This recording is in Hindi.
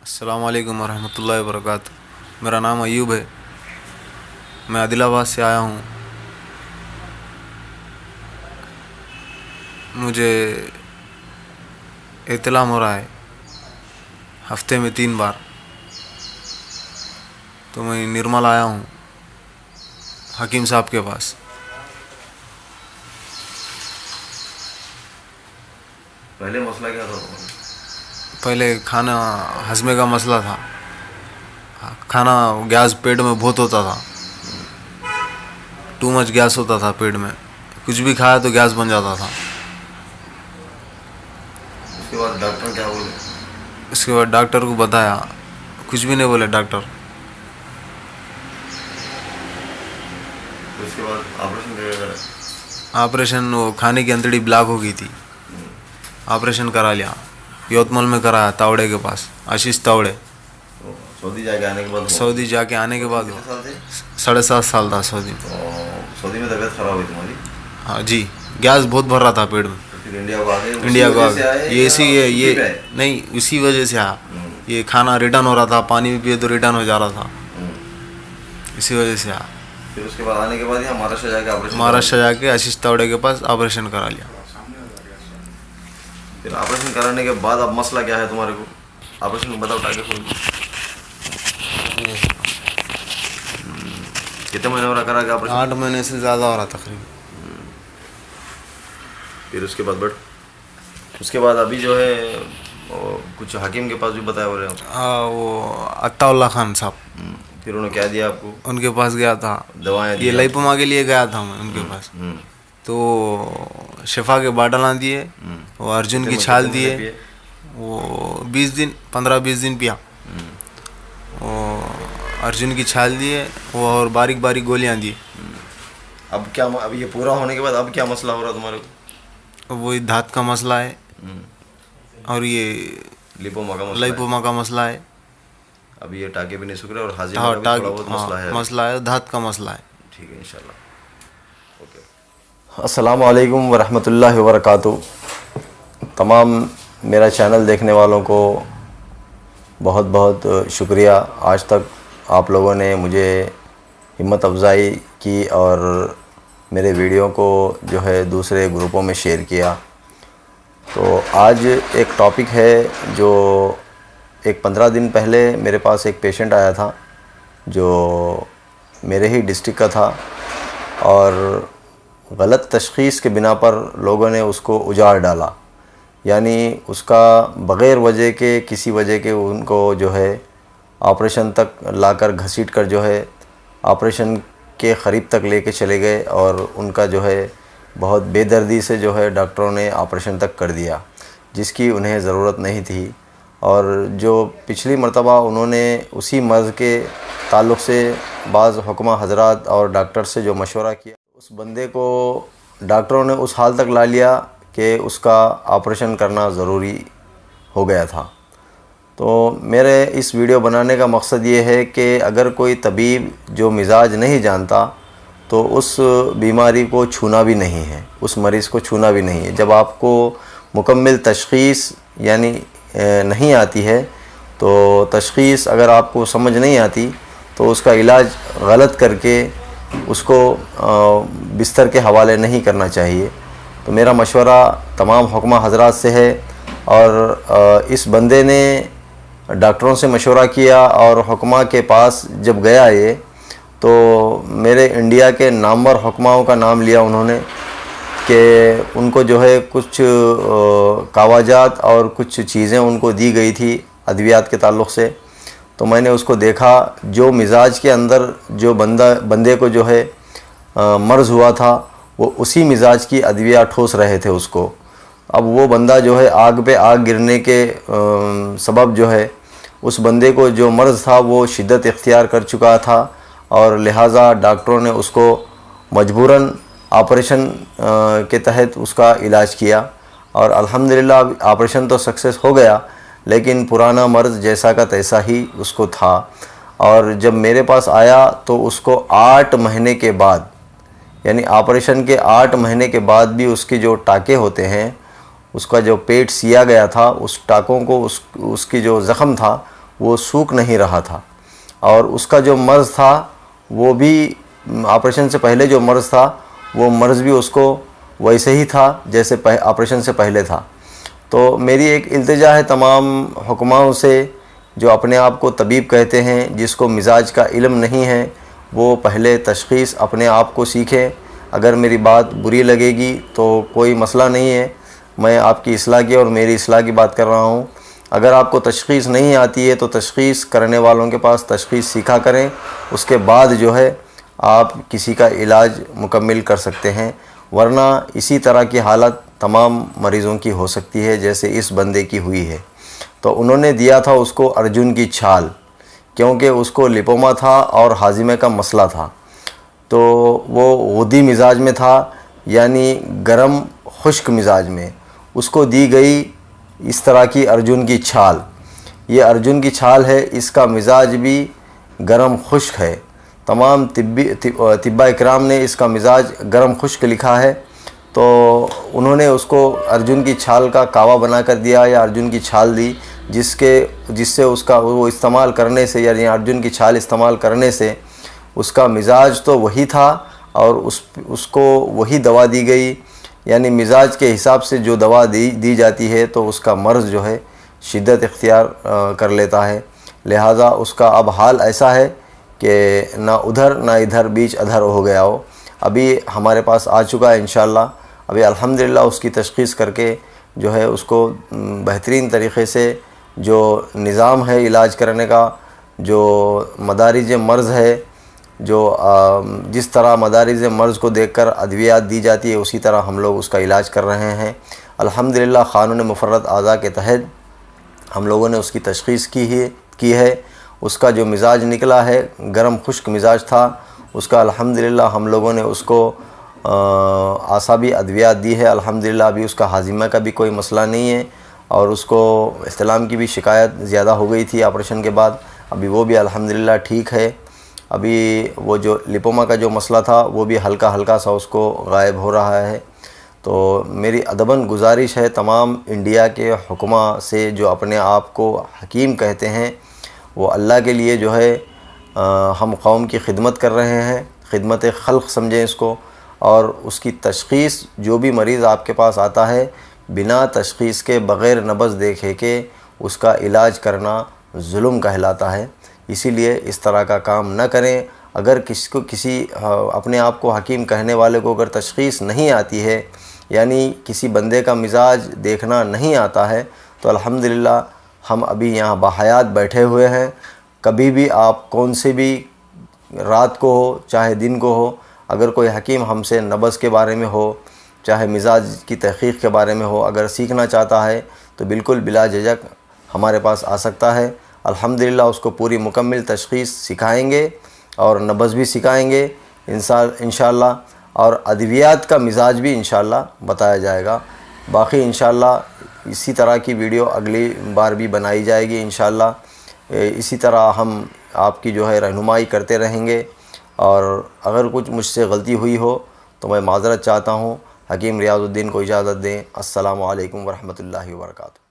अस्सलाम वालेकुम वरहमतुल्लाहि वबरकातुहू। मेरा नाम अयूब है। मैं आदिलाबाद से आया हूँ। मुझे इत्तलाम हो रहा है हफ्ते में 3 बार। तो मैं निर्मल आया हूँ हकीम साहब के पास। पहले मसला क्या था तुम्हारा? पहले खाना हजमे का मसला था। खाना गैस पेट में बहुत होता था। टू मच गैस होता था पेट में। कुछ भी खाया तो गैस बन जाता था। उसके बाद डॉक्टर क्या बोले? इसके बाद डॉक्टर को बताया, कुछ भी नहीं बोले डॉक्टर। तो उसके बाद ऑपरेशन क्या करा? ऑपरेशन, वो खाने की अंतड़ी ब्लॉक हो गई थी। ऑपरेशन करा लिया। यवतमाल में कराया, तावड़े के पास, आशीष तावड़े। तो सऊदी जाके आने के बाद हुआ? सऊदी जाके आने के बाद कितने साल थे? 7.5 साल था सऊदी में। तो सऊदी में तबीयत खराब हुई तुम्हारी? हाँ जी, गैस बहुत भर रहा था पेट में। तो फिर इंडिया को आ गए? इंडिया को से आए ये इसी ये छुट्टी पे आए? नहीं, उसी वजह से आया। ये खाना रिटर्न हो रहा था, पानी भी पिए तो रिटर्न हो जा रहा था, इसी वजह से आया। फिर उसके बाद आने के बाद यहाँ महाराष्ट्र जाके ऑपरेशन महाराष्ट्र जाके आशीष तावड़े के पास ऑपरेशन करा लिया। फिर ऑपरेशन कराने के बाद अब मसला क्या है तुम्हारे को? ऑपरेशन बताओ, टाके खोल। कितने महीने हो रहा करा के ऑपरेशन? 8 महीने से ज़्यादा हो रहा तकरीबन। फिर उसके बाद उसके बाद अभी जो है कुछ हकीम के पास भी बताया बोले आप? हाँ, वो अत्ताउल्लाह खान साहब, फिर उन्होंने क्या दिया आपको? उनके पास गया था। दवाएं दी ये आपको? लाइपोमा के लिए गया था मैं उनके पास। तो शिफा के बाटला दिए, वो अर्जुन की छाल कितने दिए। महीने पिए? वो 20 दिन, 15-20 दिन पिया। वो अर्जुन की छाल दिए, वो और बारीक बारीक गोलियां दी। अब क्या, अब ये पूरा होने के बाद अब क्या मसला हो रहा तुम्हारे को? वही दांत का मसला है और ये लिपोमा का मसला है? लाइपोमा का मसला है। अभी ये टाके भी नहीं सूख रहे और हाजिमा हाँ, का भी थोड़ा बहुत मसला है। मसला है, दांत का मसला है। ठीक है, इंशाल्लाह। ओके। अस्सलाम वालेकुम वरहमतुल्लाहि वबरकातुहू। तमाम मेरा चैनल देखने वालों को बहुत बहुत शुक्रिया। आज तक आप लोगों ने मुझे हिम्मत अफजाई की और मेरे वीडियो को जो है दूसरे ग्रुपों में शेयर किया। तो आज एक टॉपिक है जो एक 15 दिन पहले मेरे पास एक पेशेंट आया था जो मेरे ही डिस्ट्रिक्ट का था और गलत तशख़ीस के बिना पर लोगों ने उसको उजाड़ डाला। यानी उसका बग़ैर वजह के, किसी वजह के उनको जो है ऑपरेशन तक लाकर घसीट कर जो है ऑपरेशन के क़रीब तक लेके चले गए और उनका जो है बहुत बेदर्दी से जो है डॉक्टरों ने ऑपरेशन तक कर दिया, जिसकी उन्हें ज़रूरत नहीं थी। और जो पिछली मर्तबा उन्होंने उसी मर्ज़ के ताल्लुक़ से बाज़ हुक्मा हज़रात और डॉक्टर से जो मशवरा किया, उस बंदे को डॉक्टरों ने उस हाल तक ला लिया कि उसका ऑपरेशन करना ज़रूरी हो गया था। तो मेरे इस वीडियो बनाने का मकसद ये है कि अगर कोई तबीब जो मिजाज नहीं जानता तो उस बीमारी को छूना भी नहीं है, उस मरीज़ को छूना भी नहीं है। जब आपको मुकम्मल तशख़ीस यानी नहीं आती है तो तशख़ीस अगर आपको समझ नहीं आती तो उसका इलाज गलत करके उसको बिस्तर के हवाले नहीं करना चाहिए। तो मेरा मशवरा तमाम हुक्मा हज़रात से है और इस बंदे ने डॉक्टरों से मशवरा किया और हुक्मा के पास जब गया ये, तो मेरे इंडिया के नामवर हुक्माओं का नाम लिया उन्होंने कि उनको जो है कुछ कावाजात और कुछ चीज़ें उनको दी गई थी अद्वियात के ताल्लुक़ से। तो मैंने उसको देखा, जो मिजाज के अंदर जो बंदे को जो है मर्ज़ हुआ था वो उसी मिजाज की अद्विया ठोस रहे थे उसको। अब वो बंदा जो है आग पे आग गिरने के सबब जो है उस बंदे को जो मर्ज़ था वो शिद्दत इख्तियार कर चुका था और लिहाजा डॉक्टरों ने उसको मजबूरन ऑपरेशन के तहत उसका इलाज किया और अल्हम्दुलिल्लाह ऑपरेशन तो सक्सेस हो गया, लेकिन पुराना मर्ज़ जैसा का तैसा ही उसको था। और जब मेरे पास आया तो उसको 8 महीने के बाद, यानी ऑपरेशन के 8 महीने के बाद भी उसके जो टाके होते हैं, उसका जो पेट सिया गया था, उस टाकों को उसकी जो ज़ख़म था वो सूख नहीं रहा था, और उसका जो मर्ज़ था वो भी ऑपरेशन से पहले जो मर्ज़ था वो मर्ज़ भी उसको वैसे ही था जैसे ऑपरेशन से पहले था। तो मेरी एक इल्तिजा है तमाम हुक्माओं से जो अपने आप को तबीब कहते हैं, जिसको मिजाज का इल्म नहीं है, वो पहले तशख़ीस अपने आप को सीखें। अगर मेरी बात बुरी लगेगी तो कोई मसला नहीं है, मैं आपकी इस्लाह की और मेरी इस्लाह की बात कर रहा हूँ। अगर आपको तशख़ीस नहीं आती है तो तशख़ीस करने वालों के पास तशख़ीस सीखा करें, उसके बाद जो है आप किसी का इलाज मुकम्मिल कर सकते हैं, वरना इसी तरह की हालत तमाम मरीज़ों की हो सकती है जैसे इस बंदे की हुई है। तो उन्होंने दिया था उसको अर्जुन की छाल, क्योंकि उसको लिपोमा था और हाजिमे का मसला था, तो वो गुदी मिजाज में था, यानी गरम खुश्क मिजाज में। उसको दी गई इस तरह की अर्जुन की छाल। ये अर्जुन की छाल है, इसका मिजाज भी गरम खुश्क है। तमाम तिब्बा इकराम ने इसका मिजाज गरम खुश्क लिखा है, तो उन्होंने उसको अर्जुन की छाल का कावा बना कर दिया या अर्जुन की छाल दी, जिससे उसका वो इस्तेमाल करने से, यानी अर्जुन की छाल इस्तेमाल करने से उसका मिजाज तो वही था और उसको वही दवा दी गई, यानी मिजाज के हिसाब से जो दवा दी जाती है तो उसका मर्ज़ जो है शिद्दत इख्तियार कर लेता है। लिहाजा उसका अब हाल ऐसा है कि ना उधर ना इधर, बीच अधर हो गया हो। अभी हमारे पास आ चुका है इंशाअल्लाह। अभी अल्हम्दुलिल्लाह उसकी तशख़ीस करके जो है उसको बेहतरीन तरीक़े से जो निज़ाम है इलाज करने का, जो मदारिज मर्ज़ है, जो जिस तरह मदारिज मर्ज़ को देखकर अद्वियात दी जाती है, उसी तरह हम लोग उसका इलाज कर रहे हैं। अल्हम्दुलिल्लाह क़ानून मुफ़र्रद आज़ा के तहत हम लोगों ने उसकी तशख़ीस की है। उसका जो मिजाज निकला है गरम खुश्क मिजाज था, उसका अल्हम्दुलिल्लाह हम लोगों ने उसको आसाबी अद्वियात दी है। अल्हम्दुलिल्लाह अभी उसका हाजिमा का भी कोई मसला नहीं है, और उसको इस्तिलाम की भी शिकायत ज़्यादा हो गई थी ऑपरेशन के बाद, अभी वो भी अल्हम्दुलिल्लाह ठीक है। अभी वो जो लिपोमा का जो मसला था वो भी हल्का हल्का सा उसको गायब हो रहा है। तो मेरी अदबन गुजारिश है तमाम इंडिया के हुक्मा से जो अपने आप को हकीम कहते हैं, वो अल्लाह के लिए जो है हम कौम की खिदमत कर रहे हैं, खिदमत खल्क़ समझें इसको। और उसकी तशख़ीस, जो भी मरीज़ आपके पास आता है, बिना तशख़ीस के बग़ैर नब्ज़ देखे के उसका इलाज करना जुल्म कहलाता है। इसीलिए इस तरह का काम न करें। अगर किसी अपने आप को हकीम कहने वाले को अगर तशख़ीस नहीं आती है, यानी किसी बंदे का मिजाज देखना नहीं आता है, तो अल्हम्दुलिल्लाह हम अभी यहाँ बाहयात बैठे हुए हैं। कभी भी आप कौन से भी रात को हो चाहे दिन को हो, अगर कोई हकीम हमसे नब्ज़ के बारे में हो, चाहे मिजाज की तहक़ीक़ के बारे में हो, अगर सीखना चाहता है तो बिल्कुल बिला झिझक हमारे पास आ सकता है। अल्हम्दुलिल्लाह उसको पूरी मुकम्मिल तशख़ीस सिखाएंगे और नब्ज़ भी सिखाएंगे इंशाअल्लाह, और अद्वियात का मिजाज भी इंशाअल्लाह बताया जाएगा। बाकी इंशाअल्लाह इसी तरह की वीडियो अगली बार भी बनाई जाएगी इंशाअल्लाह। इसी तरह हम आपकी जो है रहनुमाई करते रहेंगे, और अगर कुछ मुझसे गलती हुई हो तो मैं माज़रत चाहता हूँ। हकीम रियाज़ुद्दीन को इजाज़त दें। अस्सलामु अलैकुम वरहमतुल्लाहि वबरकातुहू।